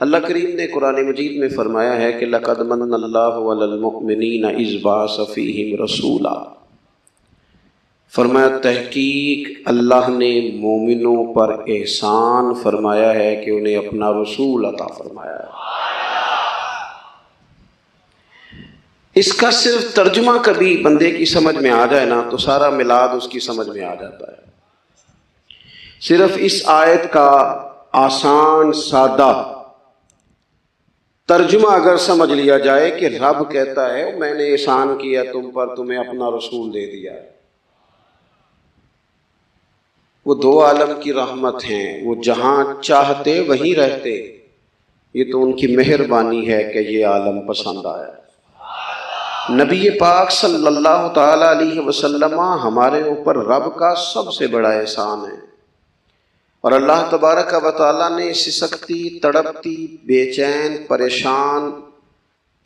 اللہ کریم نے قرآن مجید میں فرمایا ہے کہ لَقَدْ مَنَّ اللَّهُ عَلَى الْمُؤْمِنِينَ إِذْ بَعَثَ فِيهِمْ رَسُولًا، فرمایا تحقیق اللہ نے مومنوں پر احسان فرمایا ہے کہ انہیں اپنا رسول عطا فرمایا ہے۔ اس کا صرف ترجمہ کبھی بندے کی سمجھ میں آ جائے نا تو سارا میلاد اس کی سمجھ میں آ جاتا ہے۔ صرف اس آیت کا آسان سادہ ترجمہ اگر سمجھ لیا جائے کہ رب کہتا ہے میں نے احسان کیا تم پر، تمہیں اپنا رسول دے دیا ہے۔ وہ دو عالم کی رحمت ہیں، وہ جہاں چاہتے وہیں رہتے، یہ تو ان کی مہربانی ہے کہ یہ عالم پسند آیا۔ نبی پاک صلی اللہ تعالی علیہ وسلم ہمارے اوپر رب کا سب سے بڑا احسان ہے، اور اللہ تبارک و تعالیٰ نے سسکتی، تڑپتی، بے چین، پریشان،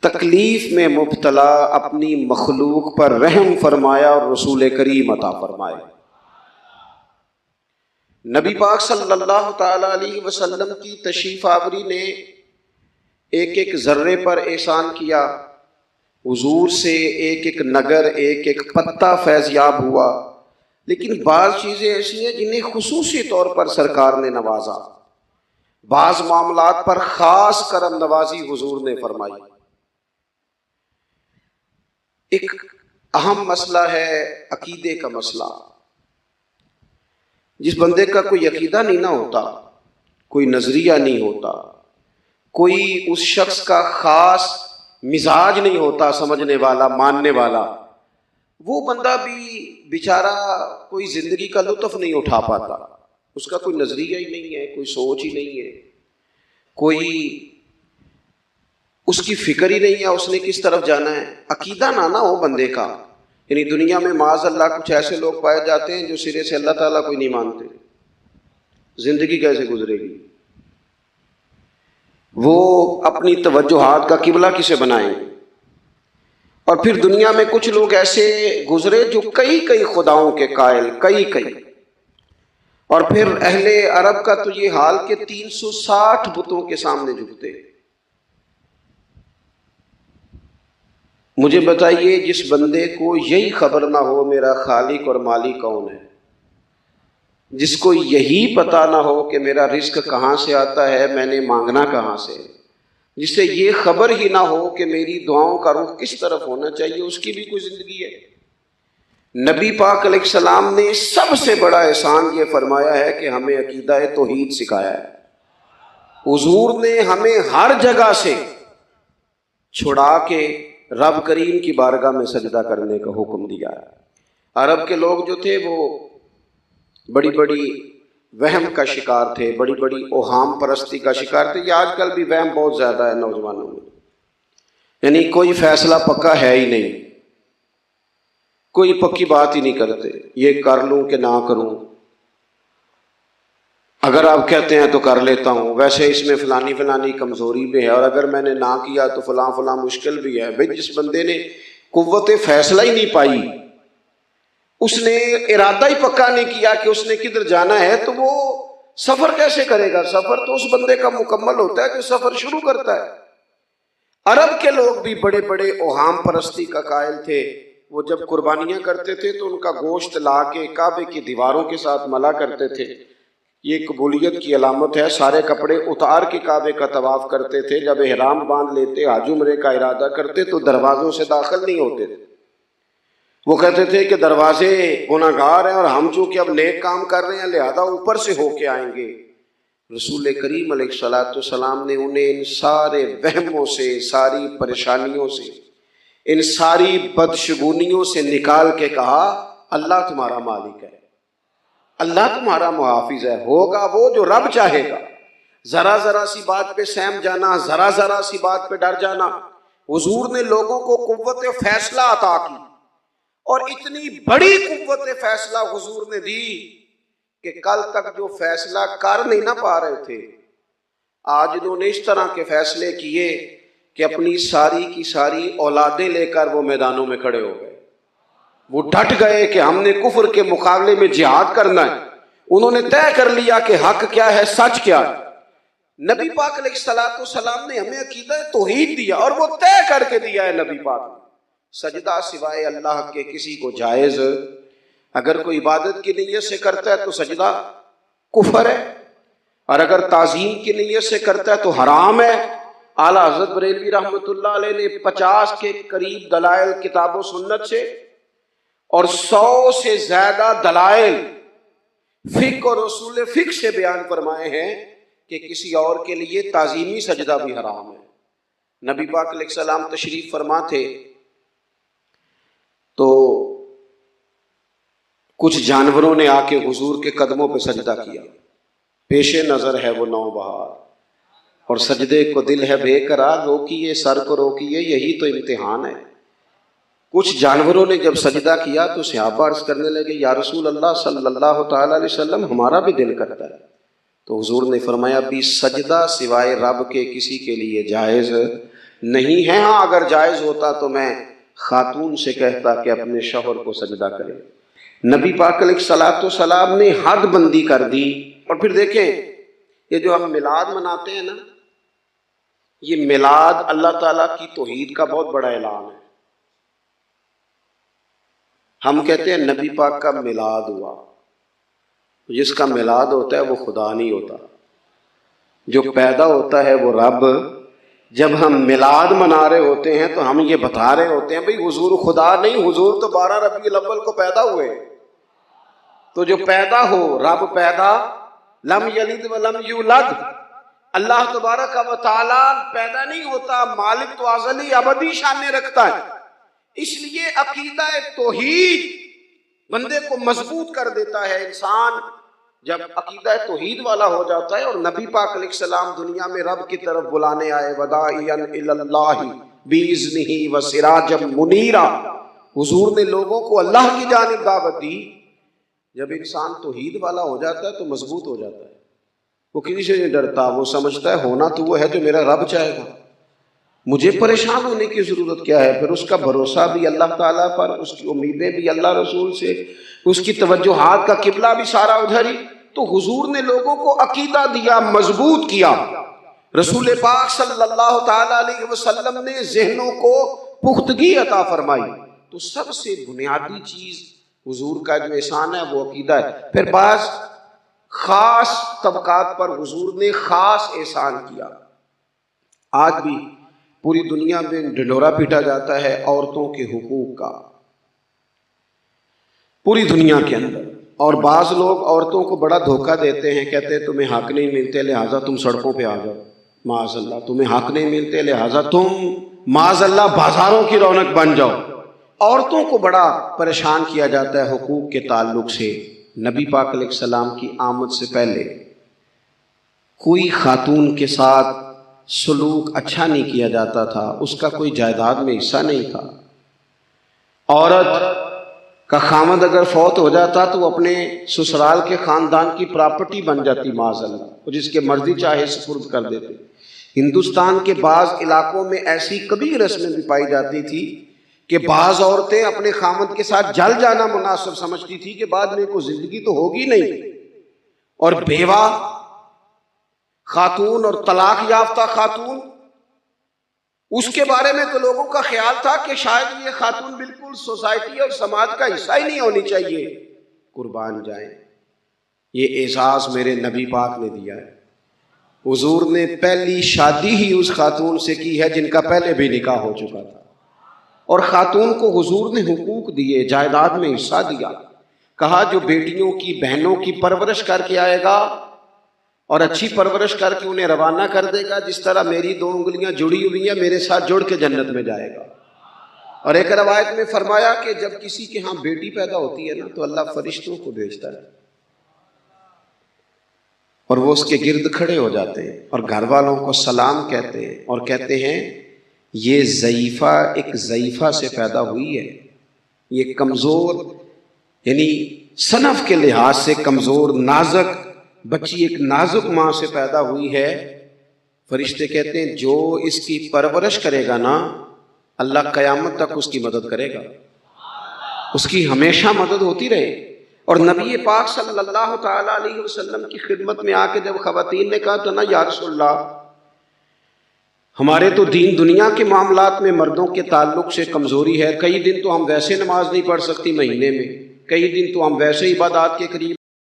تکلیف میں مبتلا اپنی مخلوق پر رحم فرمایا اور رسول کریم عطا فرمائے۔ نبی پاک صلی اللہ تعالی علیہ وسلم کی تشریف آوری نے ایک ایک ذرے پر احسان کیا، حضور سے ایک ایک نگر، ایک ایک پتا فیضیاب ہوا، لیکن بعض چیزیں ایسی ہیں جنہیں خصوصی طور پر سرکار نے نوازا، بعض معاملات پر خاص کرم نوازی حضور نے فرمائی۔ ایک اہم مسئلہ ہے عقیدے کا مسئلہ۔ جس بندے کا کوئی عقیدہ نہیں نہ ہوتا، کوئی نظریہ نہیں ہوتا، کوئی اس شخص کا خاص مزاج نہیں ہوتا سمجھنے والا، ماننے والا، وہ بندہ بھی بیچارہ کوئی زندگی کا لطف نہیں اٹھا پاتا۔ اس کا کوئی نظریہ ہی نہیں ہے، کوئی سوچ ہی نہیں ہے، کوئی اس کی فکر ہی نہیں ہے اس نے کس طرف جانا ہے۔ عقیدہ نہ ہو بندے کا، یعنی دنیا میں معاذ اللہ کچھ ایسے لوگ پائے جاتے ہیں جو سرے سے اللہ تعالیٰ کوئی نہیں مانتے، زندگی کیسے گزرے گی؟ وہ اپنی توجہات کا قبلہ کسے بنائیں؟ اور پھر دنیا میں کچھ لوگ ایسے گزرے جو کئی کئی خداؤں کے قائل، کئی اور پھر اہل عرب کا تو یہ حال کہ 360 بتوں کے سامنے جھکتے۔ مجھے بتائیے جس بندے کو یہی خبر نہ ہو میرا خالق اور مالک کون ہے، جس کو یہی پتہ نہ ہو کہ میرا رزق کہاں سے آتا ہے، میں نے مانگنا کہاں سے، جس سے یہ خبر ہی نہ ہو کہ میری دعاؤں کا رخ کس طرف ہونا چاہیے، اس کی بھی کوئی زندگی ہے؟ نبی پاک علیہ السلام نے سب سے بڑا احسان یہ فرمایا ہے کہ ہمیں عقیدہ توحید سکھایا ہے۔ حضور نے ہمیں ہر جگہ سے چھڑا کے رب کریم کی بارگاہ میں سجدہ کرنے کا حکم دیا ہے۔ عرب کے لوگ جو تھے وہ بڑی بڑی وہم کا شکار تھے، بڑی بڑی اوہام پرستی کا شکار تھے۔ یہ آج کل بھی وہم بہت زیادہ ہے نوجوانوں میں، یعنی کوئی فیصلہ پکا ہے ہی نہیں، کوئی پکی بات ہی نہیں کرتے، یہ کر لوں کہ نہ کروں، اگر آپ کہتے ہیں تو کر لیتا ہوں، ویسے اس میں فلانی کمزوری بھی ہے، اور اگر میں نے نہ کیا تو فلاں مشکل بھی ہے۔ بھئی جس بندے نے قوت فیصلہ ہی نہیں پائی، اس نے ارادہ ہی پکا نہیں کیا کہ اس نے کدھر جانا ہے، تو وہ سفر کیسے کرے گا؟ سفر تو اس بندے کا مکمل ہوتا ہے جو سفر شروع کرتا ہے۔ عرب کے لوگ بھی بڑے بڑے اوہام پرستی کا قائل تھے۔ وہ جب قربانیاں کرتے تھے تو ان کا گوشت لا کے کعبے کی دیواروں کے ساتھ ملا کرتے تھے، یہ قبولیت کی علامت ہے۔ سارے کپڑے اتار کے کعبے کا طواف کرتے تھے، جب احرام باندھ لیتے، حج عمرے کا ارادہ کرتے تو دروازوں سے داخل نہیں ہوتے تھے۔ وہ کہتے تھے کہ دروازے گناہگار ہیں اور ہم چونکہ اب نیک کام کر رہے ہیں لہذا اوپر سے ہو کے آئیں گے۔ رسول کریم علیہ الصلوۃ والسلام نے انہیں ان سارے وہموں سے، ساری پریشانیوں سے، ان ساری بدشگونیوں سے نکال کے کہا اللہ تمہارا مالک ہے، اللہ تمہارا محافظ ہے، ہوگا وہ جو رب چاہے گا۔ ذرا ذرا سی بات پہ سہم جانا، ذرا سی بات پہ ڈر جانا۔ حضور نے لوگوں کو قوت فیصلہ عطا کی، اور اتنی بڑی قوت فیصلہ حضور نے دی کہ کل تک جو فیصلہ کر نہیں نہ پا رہے تھے، آج انہوں نے اس طرح کے فیصلے کیے کہ اپنی ساری کی ساری اولادیں لے کر وہ میدانوں میں کھڑے ہو گئے۔ وہ ڈٹ گئے کہ ہم نے کفر کے مقابلے میں جہاد کرنا ہے۔ انہوں نے طے کر لیا کہ حق کیا ہے، سچ کیا ہے۔ نبی پاک علیہ الصلوۃ والسلام نے ہمیں عقیدہ توحید دیا اور وہ طے کر کے دیا ہے نبی پاک نے، سجدہ سوائے اللہ کے کسی کو جائز، اگر کوئی عبادت کی نیت سے کرتا ہے تو سجدہ کفر ہے، اور اگر تعظیم کی نیت سے کرتا ہے تو حرام ہے۔ اعلیٰ حضرت بریلوی رحمۃ اللہ علیہ نے 50 کے قریب دلائل کتاب و سنت سے اور 100 سے زیادہ دلائل فقہ اور اصول فقہ سے بیان فرمائے ہیں کہ کسی اور کے لیے تعظیمی سجدہ بھی حرام ہے۔ نبی پاک علیہ السلام تشریف فرما تھے تو کچھ جانوروں نے آ کے حضور کے قدموں پہ سجدہ کیا، پیش نظر ہے وہ نوبہار، اور سجدے کو دل ہے بے قرار، روکیے سر کو روکیے، یہی تو امتحان ہے۔ کچھ جانوروں نے جب سجدہ کیا تو صحابہ عرض کرنے لگے یا رسول اللہ صلی اللہ تعالی علیہ وسلم ہمارا بھی دل کرتا ہے، تو حضور نے فرمایا بھی سجدہ سوائے رب کے کسی کے لیے جائز نہیں ہے، ہاں اگر جائز ہوتا تو میں خاتون سے کہتا کہ اپنے شوہر کو سجدہ کرے۔ نبی پاک علیہ الصلوۃ والسلام نے حد بندی کر دی۔ اور پھر دیکھیں یہ جو ہم میلاد مناتے ہیں نا، یہ میلاد اللہ تعالیٰ کی توحید کا بہت بڑا اعلان ہے۔ ہم کہتے ہیں نبی پاک کا میلاد ہوا، جس کا میلاد ہوتا ہے وہ خدا نہیں ہوتا، جو پیدا ہوتا ہے وہ رب۔ جب ہم میلاد منا رہے ہوتے ہیں تو ہم یہ بتا رہے ہوتے ہیں بھئی حضور خدا نہیں، حضور تو 12 ربیع الاول کو پیدا ہوئے، تو جو پیدا ہو رب پیدا، لم یلد ولم یولد، اللہ تبارک و تعالی پیدا نہیں ہوتا، مالک تو ازلی ابدی شان رکھتا ہے۔ اس لیے عقیدہ توحید بندے کو مضبوط کر دیتا ہے۔ انسان جب عقیدہ توحید والا ہو جاتا ہے، اور نبی پاک علیہ السلام دنیا میں رب کی طرف بلانے آئے، وداعیا الی اللہ باذنہ وسراجا منیرا، حضور نے لوگوں کو اللہ کی جانب دعوت دی۔ جب انسان توحید والا ہو جاتا ہے تو مضبوط ہو جاتا ہے، وہ کسی سے نہیں ڈرتا، وہ سمجھتا ہے ہونا تو وہ ہے جو میرا رب چاہے گا، مجھے پریشان ہونے کی ضرورت کیا ہے۔ پھر اس کا بھروسہ بھی اللہ تعالیٰ پر، اس کی امیدیں بھی اللہ رسول سے، اس کی توجہات کا قبلہ بھی سارا ادھر ہی۔ تو حضور نے لوگوں کو عقیدہ دیا، مضبوط کیا۔ رسول پاک صلی اللہ تعالیٰ علیہ وسلم نے ذہنوں کو پختگی عطا فرمائی۔ تو سب سے بنیادی چیز حضور کا جو احسان ہے وہ عقیدہ ہے۔ پھر بعض خاص طبقات پر حضور نے خاص احسان کیا۔ آج بھی پوری دنیا میں ڈھنڈورا پیٹا جاتا ہے عورتوں کے حقوق کا، پوری دنیا کے اندر، اور بعض لوگ عورتوں کو بڑا دھوکہ دیتے ہیں، کہتے ہیں تمہیں حق نہیں ملتے لہٰذا تم سڑکوں پہ آ جاؤ، معاذ اللہ، تمہیں حق نہیں ملتے لہٰذا تم معاذ اللہ بازاروں کی رونق بن جاؤ۔ عورتوں کو بڑا پریشان کیا جاتا ہے حقوق کے تعلق سے۔ نبی پاک علیہ السلام کی آمد سے پہلے کوئی خاتون کے ساتھ سلوک اچھا نہیں کیا جاتا تھا، اس کا کوئی جائیداد میں حصہ نہیں تھا۔ عورت کا خامد اگر فوت ہو جاتا تو وہ اپنے سسرال کے خاندان کی پراپرٹی بن جاتی، معاذ اللہ، اور جس کے مرضی چاہے سپرد کر دیتے۔ ہندوستان کے بعض علاقوں میں ایسی کبھی رسمیں بھی پائی جاتی تھی کہ بعض عورتیں اپنے خامد کے ساتھ جل جانا مناسب سمجھتی تھی کہ بعد میں کوئی زندگی تو ہوگی نہیں، اور بیوہ خاتون اور طلاق یافتہ خاتون، اس کے بارے میں تو لوگوں کا خیال تھا کہ شاید یہ خاتون بالکل سوسائٹی اور سماج کا حصہ ہی نہیں ہونی چاہیے۔ قربان جائیں، یہ اعزاز میرے نبی پاک نے دیا ہے۔ حضور نے پہلی شادی ہی اس خاتون سے کی ہے جن کا پہلے بھی نکاح ہو چکا تھا، اور خاتون کو حضور نے حقوق دیے، جائیداد میں حصہ دیا۔ کہا جو بیٹیوں کی بہنوں کی پرورش کر کے آئے گا اور اچھی پرورش کر کے انہیں روانہ کر دے گا، جس طرح میری 2 انگلیاں جڑی ہوئی ہیں میرے ساتھ جڑ کے جنت میں جائے گا۔ اور ایک روایت میں فرمایا کہ جب کسی کے ہاں بیٹی پیدا ہوتی ہے نا تو اللہ فرشتوں کو بھیجتا ہے، اور وہ اس کے گرد کھڑے ہو جاتے ہیں اور گھر والوں کو سلام کہتے ہیں، اور کہتے ہیں یہ ضعیفہ ایک ضعیفہ سے پیدا ہوئی ہے، یہ کمزور، یعنی صنف کے لحاظ سے کمزور نازک بچی ایک نازک ماں سے پیدا ہوئی ہے۔ فرشتے کہتے ہیں جو اس کی پرورش کرے گا نا، اللہ قیامت تک اس کی مدد کرے گا، اس کی ہمیشہ مدد ہوتی رہے۔ اور نبی پاک صلی اللہ تعالیٰ علیہ وسلم کی خدمت میں آ کے جب خواتین نے کہا تو نا یا رسول اللہ، ہمارے تو دین دنیا کے معاملات میں مردوں کے تعلق سے کمزوری ہے، کئی دن تو ہم ویسے نماز نہیں پڑھ سکتی مہینے میں، کئی دن تو ہم ویسے عبادات کے قریب